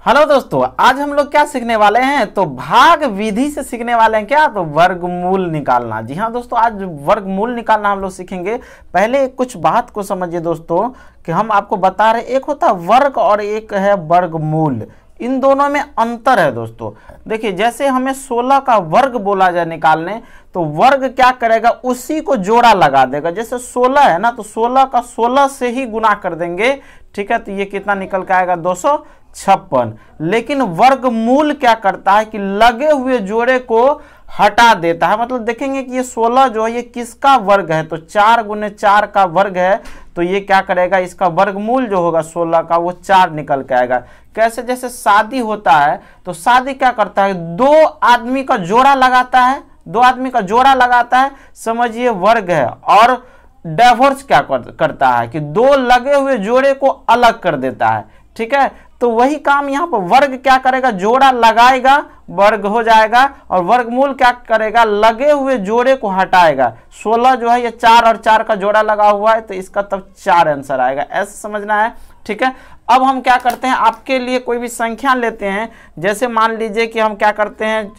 Hello दोस्तों, आज हम लोग क्या सीखने वाले हैं? तो भाग विधि से सीखने वाले हैं। क्या? तो वर्गमूल निकालना। जी हाँ दोस्तों, आज वर्गमूल निकालना हम लोग सीखेंगे। पहले कुछ बात को समझिए दोस्तों कि हम आपको बता रहे, एक होता है वर्ग और एक है वर्गमूल। इन दोनों में अंतर है दोस्तों। देखिए, जैसे हमें 16 का वर्ग बोला जाए निकालने, तो वर्ग क्या करेगा, उसी को जोड़ा लगा देगा। जैसे 16 है ना, तो 16 का 16 से ही गुना कर देंगे। ठीक है, तो ये कितना निकल के आएगा? 256। लेकिन वर्गमूल क्या करता है कि लगे हुए जोड़े को हटा देता है। मतलब देखेंगे कि ये 16 जो है ये किसका वर्ग है, तो 4 गुने 4 का वर्ग है। तो ये क्या करेगा, इसका वर्गमूल जो होगा 16 का वो 4 निकल के आएगा। कैसे? जैसे शादी होता है, तो शादी क्या करता है, दो आदमी का जोड़ा लगाता है। दो आदमी का जोड़ा लगाता है, समझिए वर्ग है। और डिवोर्स क्या करता है कि दो लगे हुए जोड़े को अलग कर देता है। ठीक है, तो वही काम यहाँ पर वर्ग क्या करेगा, जोड़ा लगाएगा, वर्ग हो जाएगा। और वर्गमूल क्या करेगा, लगे हुए जोड़े को हटाएगा। 16 जो है ये 4 और 4 का जोड़ा लगा हुआ है, तो इसका तब 4 आंसर आएगा। ऐसे समझना है। ठीक है, अब हम क्या करते हैं, आपके लिए कोई भी संख्या लेते हैं। जैसे मान लीजिए कि हम क्या करते हैं,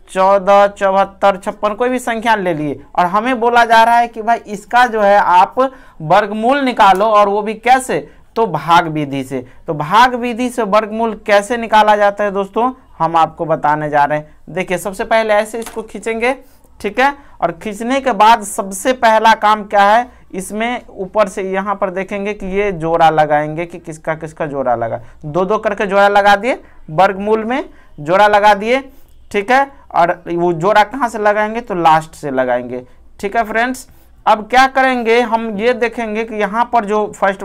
14, 74, 56 कोई भी संख्या ले लिए, और हमें बोला जा रहा है कि भाई इसका जो है आप वर्गमूल निकालो, और वो भी कैसे, तो भाग विधि से। तो भाग विधि से वर्गमूल कैसे निकाला जाता है दोस्तों, हम आपको बताने जा रहे हैं। देखिए, सबसे पहले ऐसे इसको खींचेंगे। ठीक है, और खींचने के बाद सबसे पहला काम क्या है, इसमें ऊपर से यहाँ पर देखेंगे कि ये जोड़ा लगाएंगे कि किसका किसका जोड़ा लगा। दो दो करके जोड़ा लगा दिए, वर्गमूल में जोड़ा लगा दिए। ठीक है, और वो जोड़ा कहाँ से लगाएंगे, तो लास्ट से लगाएंगे। ठीक है फ्रेंड्स, अब क्या करेंगे, हम ये देखेंगे कि यहाँ पर जो फर्स्ट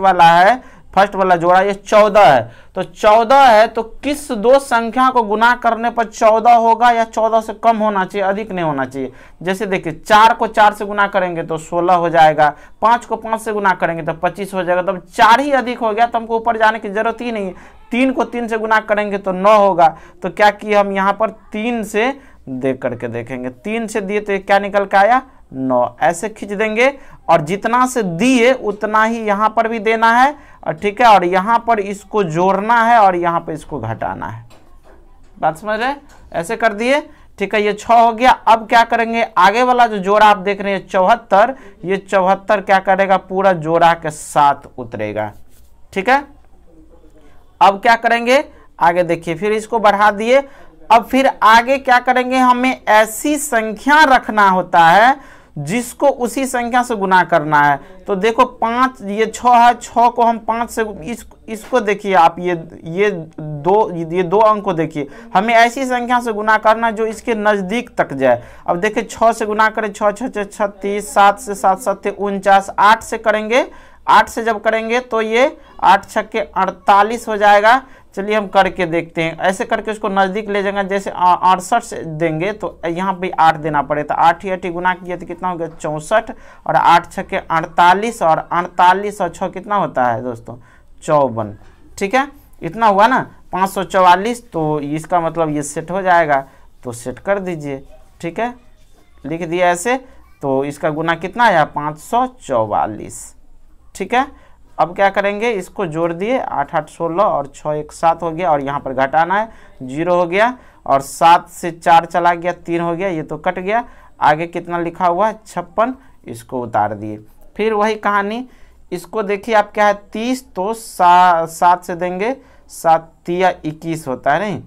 वाला जोड़ा ये 14 है। तो 14 है, तो किस दो संख्या को गुना करने पर 14 होगा, या 14 से कम होना चाहिए, अधिक नहीं होना चाहिए। जैसे देखिए, 4 को 4 से गुना करेंगे तो 16 हो जाएगा। 5 को 5 से गुना करेंगे तो 25 हो जाएगा। तब 4 ही अधिक हो गया, तो हमको ऊपर जाने की जरूरत ही नहीं है। 3 को 3 से गुना करेंगे तो 9 होगा। तो क्या किए, हम यहाँ पर 3 से दे करके देखेंगे। 3 से दिए तो क्या निकल के आया, 9। ऐसे खींच देंगे, और जितना से दिए उतना ही यहाँ पर भी देना है। और ठीक है, और यहाँ पर इसको जोड़ना है, और यहाँ पर इसको घटाना है। बात समझ रहे? ऐसे कर दिए। ठीक है, ये 6 हो गया। अब क्या करेंगे, आगे वाला जो जोड़ा आप देख रहे हैं 74, ये 74 क्या करेगा, पूरा जोड़ा के साथ उतरेगा। ठीक है, अब क्या करेंगे, आगे देखिए, फिर इसको बढ़ा दिए। अब फिर आगे क्या करेंगे, हमें ऐसी संख्या रखना होता है जिसको उसी संख्या से गुना करना है। तो देखो 5, ये 6 है, 6 को हम 5 से इसको देखिए आप, ये दो अंक को देखिए, हमें ऐसी संख्या से गुना करना जो इसके नजदीक तक जाए। अब देखिए 6 से गुना करें, 6 6 6 36, 7 से 7 7 49, 8 से करेंगे, 8 से जब करेंगे तो ये 8 छक्के 48 हो जाएगा। चलिए हम करके देखते हैं। ऐसे करके उसको नज़दीक ले जाएंगे। जैसे 68 से देंगे तो यहाँ पे 8 देना पड़े, तो 8 ही 8 गुना किया तो कितना हो गया, 64, और 8 छक्के 48, और 48 और 6 कितना होता है दोस्तों, 54। ठीक है, इतना हुआ ना, 544। तो इसका मतलब ये सेट हो जाएगा, तो सेट कर दीजिए। ठीक है, लिख दिया ऐसे। तो इसका गुना कितना आया, 544। ठीक है, अब क्या करेंगे, इसको जोड़ दिए, 8 8 16 और 6 1 7 हो गया, और यहाँ पर घटाना है, 0 हो गया, और 7 से 4 चला गया, 3 हो गया, ये तो कट गया। आगे कितना लिखा हुआ है, 56, इसको उतार दिए। फिर वही कहानी, इसको देखिए आप, क्या है 30, तो 7 से देंगे, 7 तिया 21 होता है, नहीं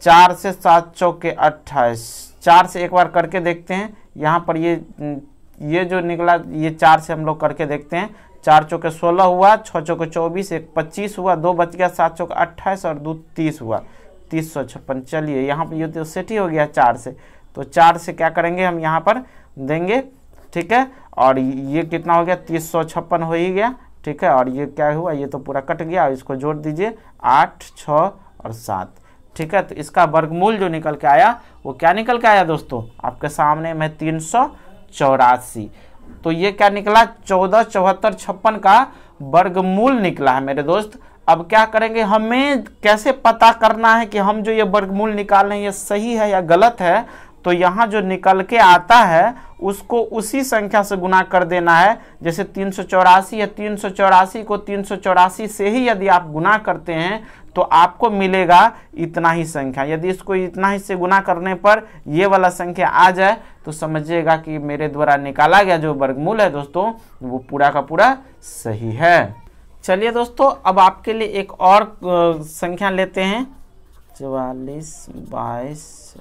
4 से 7 चौके 28। 4 से एक बार करके देखते हैं, यहाँ पर ये जो निकला, ये 4 से हम लोग करके देखते हैं। 4 चौके 16 हुआ, 6 चौके 24, 1 25 हुआ, 2 बच गया, 7 चौके 28 और 2 30 हुआ, 356। चलिए यहाँ पर ये तो सेट ही हो गया 4 से। तो 4 से क्या करेंगे, हम यहाँ पर देंगे। ठीक है, और ये कितना हो गया, 356 हो ही गया। ठीक है, और ये क्या हुआ, ये तो पूरा कट गया, और इसको जोड़ दीजिए, 8 6 और 7। ठीक है, तो इसका वर्गमूल जो निकल के आया वो क्या निकल के आया दोस्तों, आपके सामने में 384। तो ये क्या निकला, 14 74 56 का वर्गमूल निकला है मेरे दोस्त। अब क्या करेंगे, हमें कैसे पता करना है कि हम जो ये वर्गमूल निकाल रहे हैं ये सही है या गलत है। तो यहाँ जो निकल के आता है उसको उसी संख्या से गुना कर देना है। जैसे 384 है, 384 को 384 से ही यदि आप गुना करते हैं तो आपको मिलेगा इतना ही संख्या। यदि इसको इतना ही से गुना करने पर ये वाला संख्या आ जाए तो समझिएगा कि मेरे द्वारा निकाला गया जो वर्गमूल है दोस्तों वो पूरा का पूरा सही है। चलिए दोस्तों, अब आपके लिए एक और संख्या लेते हैं, 44 22,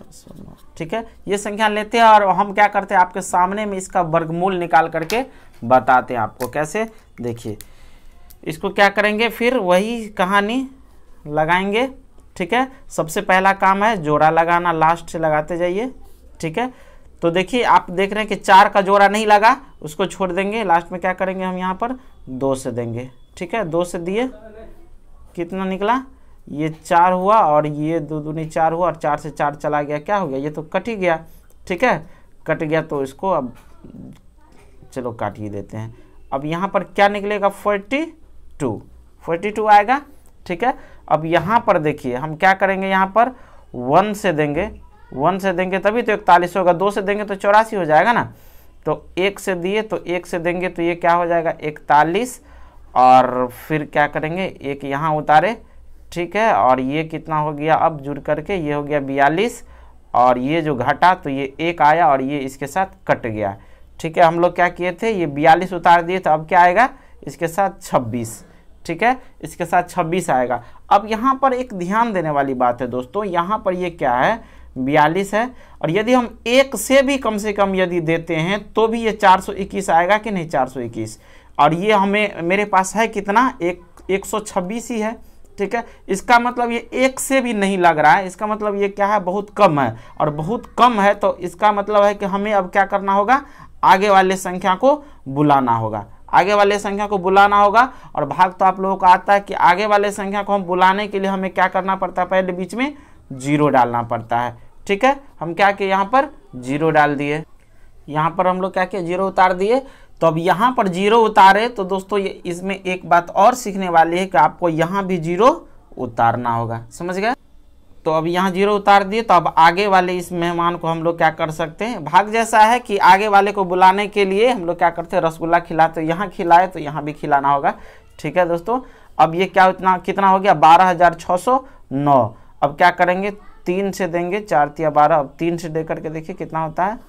ठीक है। ये संख्या लेते हैं और हम क्या करते हैं, आपके सामने में इसका वर्गमूल निकाल करके बताते हैं आपको कैसे। देखिए इसको क्या करेंगे, फिर वही कहानी लगाएंगे, ठीक है। सबसे पहला काम है जोड़ा लगाना, लास्ट से लगाते जाइए, ठीक है। तो देखिए आप देख रहे हैं कि 4 का जोड़ा नहीं लगा, उसको छोड़ देंगे। लास्ट में क्या करेंगे, हम यहाँ पर 2 से देंगे, ठीक है। 2 से दिए, कितना निकला, ये 4 हुआ और ये 2 दूनी 4 हुआ और 4 से 4 चला गया, क्या हो गया, ये तो कट ही गया, ठीक है। कट गया तो इसको अब चलो काट ही देते हैं। अब यहाँ पर क्या निकलेगा, 42 आएगा, ठीक है। अब यहाँ पर देखिए हम क्या करेंगे, यहाँ पर 1 से देंगे, 1 से देंगे तभी तो 41 होगा, 2 से देंगे तो 84 हो जाएगा ना। तो 1 से दिए तो 1 से देंगे तो ये क्या हो जाएगा 41, और फिर क्या करेंगे, एक यहाँ उतारे, ठीक है। और ये कितना हो गया, अब जुड़ करके ये हो गया 42, और ये जो घटा तो ये 1 आया और ये इसके साथ कट गया, ठीक है। हम लोग क्या किए थे, ये 42 उतार दिए तो अब क्या आएगा, इसके साथ 26, ठीक है, इसके साथ 26 आएगा। अब यहाँ पर एक ध्यान देने वाली बात है दोस्तों, यहाँ पर ये क्या है, 42 है, और यदि हम 1 से भी कम से कम यदि देते हैं तो भी ये 421 आएगा कि नहीं, 421। और ये हमें मेरे पास है कितना, 126 ही है, ठीक है। इसका मतलब ये 1 से भी नहीं लग रहा है, इसका मतलब ये क्या है, बहुत कम है, और बहुत कम है तो इसका मतलब है कि हमें अब क्या करना होगा, आगे वाले संख्या को बुलाना होगा, आगे वाले संख्या को बुलाना होगा। और भाग तो आप लोगों को आता है कि आगे वाले संख्या को हम बुलाने के लिए हमें क्या करना पड़ता है, पहले बीच में 0 डालना पड़ता है, ठीक है। हम क्या किए, यहाँ पर 0 डाल दिए, यहाँ पर हम लोग क्या किए, 0 उतार दिए। तो अब यहाँ पर 0 उतारे तो दोस्तों ये इसमें एक बात और सीखने वाली है कि आपको यहाँ भी 0 उतारना होगा, समझ गए। तो अब यहाँ 0 उतार दिए, तो अब आगे वाले इस मेहमान को हम लोग क्या कर सकते हैं, भाग जैसा है कि आगे वाले को बुलाने के लिए हम लोग क्या करते हैं, रसगुल्ला खिलाते, यहाँ खिलाए तो यहाँ भी खिलाना होगा, ठीक है दोस्तों। अब ये क्या कितना हो गया, 12,609। अब क्या करेंगे, 3 से देंगे, 4 तिया 12, अब 3 से दे करके देखिए कितना होता है,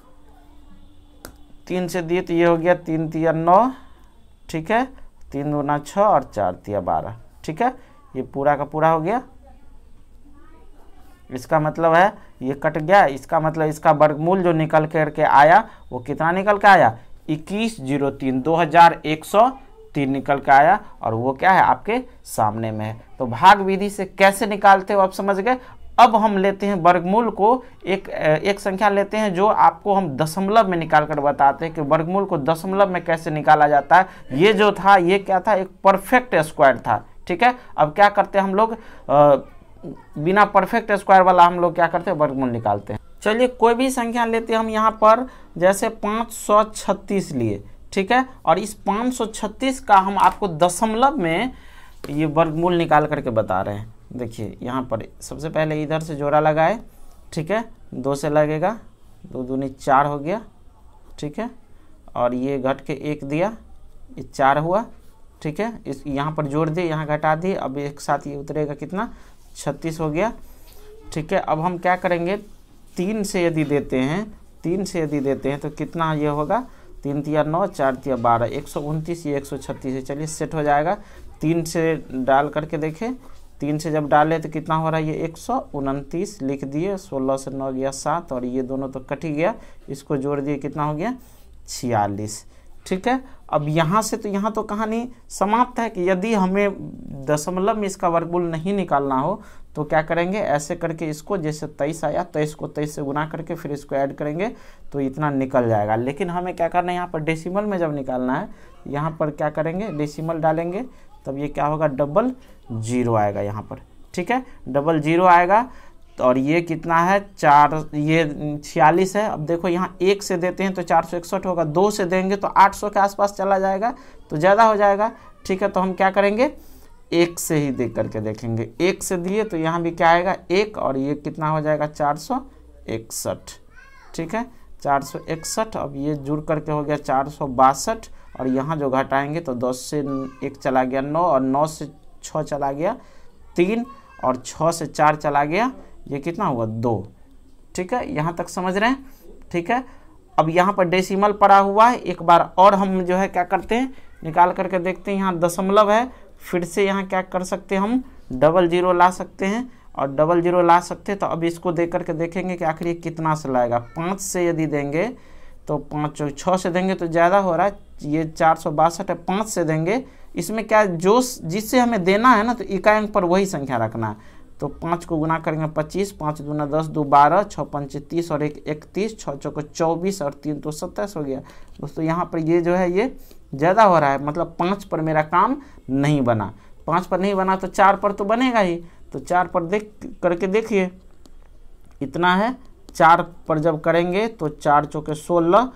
3 से दिए तो ये हो गया 3 तिया 9, ठीक है, 3 दूना 6 और 4 तिया 12, ठीक है। ये पूरा का पूरा हो गया, इसका मतलब है ये कट गया, इसका मतलब इसका वर्गमूल जो निकल करके आया वो कितना निकल के आया, 2103, 2103 निकल के आया, और वो क्या है, आपके सामने में है। तो भाग विधि से कैसे निकालते हो आप समझ गए। अब हम लेते हैं वर्गमूल को, एक संख्या लेते हैं जो आपको हम दशमलव में निकाल कर बताते हैं कि वर्गमूल को दशमलव में कैसे निकाला जाता है। ये जो था ये क्या था, एक परफेक्ट स्क्वायर था, ठीक है। अब क्या करते हैं हम लोग, बिना परफेक्ट स्क्वायर वाला हम लोग क्या करते हैं, वर्गमूल निकालते हैं। चलिए कोई भी संख्या लेते हैं हम, यहाँ पर जैसे 536 लिए, ठीक है। और इस 536 का हम आपको दशमलव में ये वर्गमूल निकाल करके बता रहे हैं। देखिए यहाँ पर सबसे पहले इधर से जोड़ा लगाए, ठीक है, 2 से लगेगा, 2 दूनी 4 हो गया, ठीक है। और ये घट के 1 दिया, ये 4 हुआ, ठीक है। इस यहाँ पर जोड़ दिए, यहाँ घटा दिए, अब एक साथ ये उतरेगा कितना, 36 हो गया, ठीक है। अब हम क्या करेंगे, 3 से यदि देते हैं, 3 से यदि देते हैं तो कितना ये होगा, 3 तिया 9, 4 तिया 12, 129, ये 136 है। चलिए सेट हो जाएगा। 3 से डाल करके देखें, 3 से जब डाले तो कितना हो रहा है, ये 129 लिख दिए, 16 से 9 गया 7, और ये दोनों तो कट ही गया, इसको जोड़ दिए कितना हो गया, 46, ठीक है। अब यहाँ से तो यहाँ तो कहानी समाप्त है कि यदि हमें दशमलव में इसका वर्गमूल नहीं निकालना हो तो क्या करेंगे, ऐसे करके इसको, जैसे 23 आया 23 को 23 से गुना करके फिर इसको ऐड करेंगे तो इतना निकल जाएगा। लेकिन हमें क्या करना है, यहाँ पर डेसिमल में जब निकालना है, यहाँ पर क्या करेंगे, डेसिमल डालेंगे, तब ये क्या होगा, 00 आएगा यहाँ पर, ठीक है, 00 आएगा। और ये कितना है, 4, ये 46 है। अब देखो यहाँ 1 से देते हैं तो 461 होगा, 2 से देंगे तो 800 के आसपास चला जाएगा, तो ज़्यादा हो जाएगा, ठीक है। तो हम क्या करेंगे, 1 से ही देख करके देखेंगे। 1 से दिए तो यहाँ भी क्या आएगा, 1, और ये कितना हो जाएगा, 461, ठीक है, 461। अब ये जुड़ करके हो गया 462, और यहाँ जो घटाएंगे तो 10 से 1 चला गया 9, और 9 से 6 चला गया 3, और 6 से 4 चला गया, ये कितना हुआ 2। ठीक है, यहाँ तक समझ रहे हैं। ठीक है, अब यहाँ पर डेसिमल पड़ा हुआ है, एक बार और हम जो है क्या करते हैं, निकाल करके देखते हैं। यहाँ दशमलव है, फिर से यहाँ क्या कर सकते हैं, हम डबल जीरो ला सकते हैं, और डबल जीरो ला सकते हैं। तो अब इसको देख करके देखेंगे कि आखिर ये कितना से लाएगा। 5 से यदि देंगे तो 5 6 से देंगे तो ज़्यादा हो रहा है, ये 462 है। 5 से देंगे, इसमें क्या जो जिससे हमें देना है ना, तो इकाई अंक पर वही संख्या रखना है। तो 5 को गुना करेंगे 25, 5 दूना 10, 2 12, 6 पंचे 30 और 1 31, 6 चौके 24 और 3 तो 27 हो गया। दोस्तों यहाँ पर ये जो है ये ज़्यादा हो रहा है, मतलब 5 पर मेरा काम नहीं बना। 5 पर नहीं बना तो 4 पर तो बनेगा ही। तो 4 पर देख करके देखिए इतना है। 4 पर जब करेंगे तो 4 चौके 16,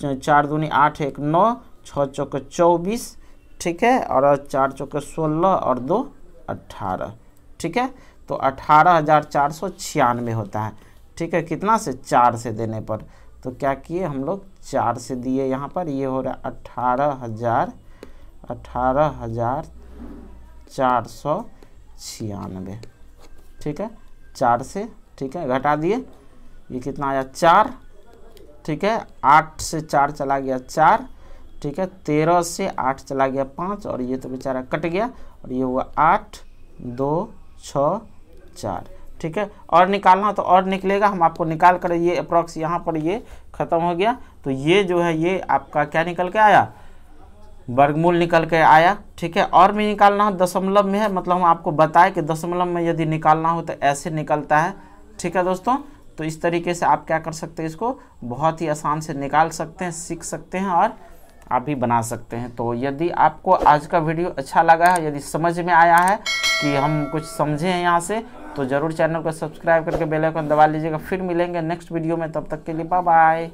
4 दूनी 8, 1 9, 6 चौके 24। ठीक है, और 4 चौके 16 और 2 18। ठीक है, तो 18,496 होता है। ठीक है, कितना से 4 से देने पर। तो क्या किए हम लोग, 4 से दिए यहाँ पर, ये हो रहा है 18,496। ठीक है, 4 से, ठीक है, घटा दिए, ये कितना आया 4। ठीक है, 8 से 4 चला गया 4। ठीक है, 13 से 8 चला गया 5, और ये तो बेचारा कट गया, और ये हुआ 8 2 6 4। ठीक है, और निकालना तो और निकलेगा, हम आपको निकाल कर ये अप्रॉक्स यहाँ पर ये ख़त्म हो गया। तो ये जो है ये आपका क्या निकल के आया, वर्गमूल निकल के आया। ठीक है, और भी निकालना हो दशमलव में है, मतलब हम आपको बताएं कि दशमलव में यदि निकालना हो तो ऐसे निकलता है। ठीक है दोस्तों, तो इस तरीके से आप क्या कर सकते हैं, इसको बहुत ही आसान से निकाल सकते हैं, सीख सकते हैं और आप भी बना सकते हैं। तो यदि आपको आज का वीडियो अच्छा लगा है, यदि समझ में आया है कि हम कुछ समझे हैं यहाँ से, तो ज़रूर चैनल को सब्सक्राइब करके बेल आइकन दबा लीजिएगा। फिर मिलेंगे नेक्स्ट वीडियो में, तब तक के लिए बाय बाय।